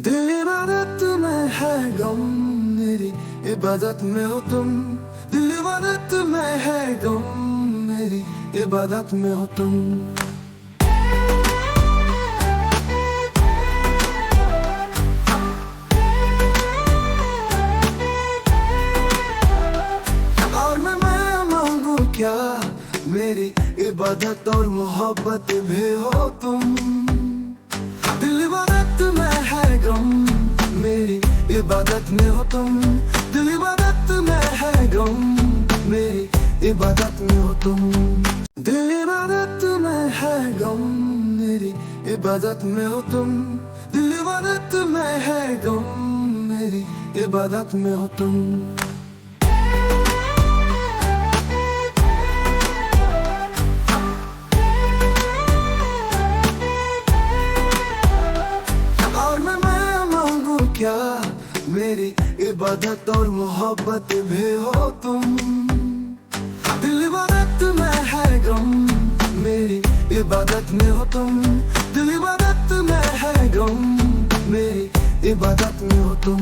दिल इबादत में है गम मेरी इबादत में हो तुम। दिल इबादत में है गम मेरी इबादत में हो तुम। और मैं मांगू क्या मेरी इबादत और मोहब्बत भी हो तुम। दिल इबादत में है गम मेरी इबादत में हो तुम। दिल इबादत में है गम मेरी इबादत में हो तुम। दिल इबादत में है गम मेरी इबादत में हो तुम। दिल इबादत में है गम मेरी इबादत में हो तुम। क्या मेरी इबादत और मोहब्बत भी हो तुम। दिल इबादत में है गम मेरी इबादत में हो तुम। दिल इबादत में है गम मेरी इबादत में हो तुम।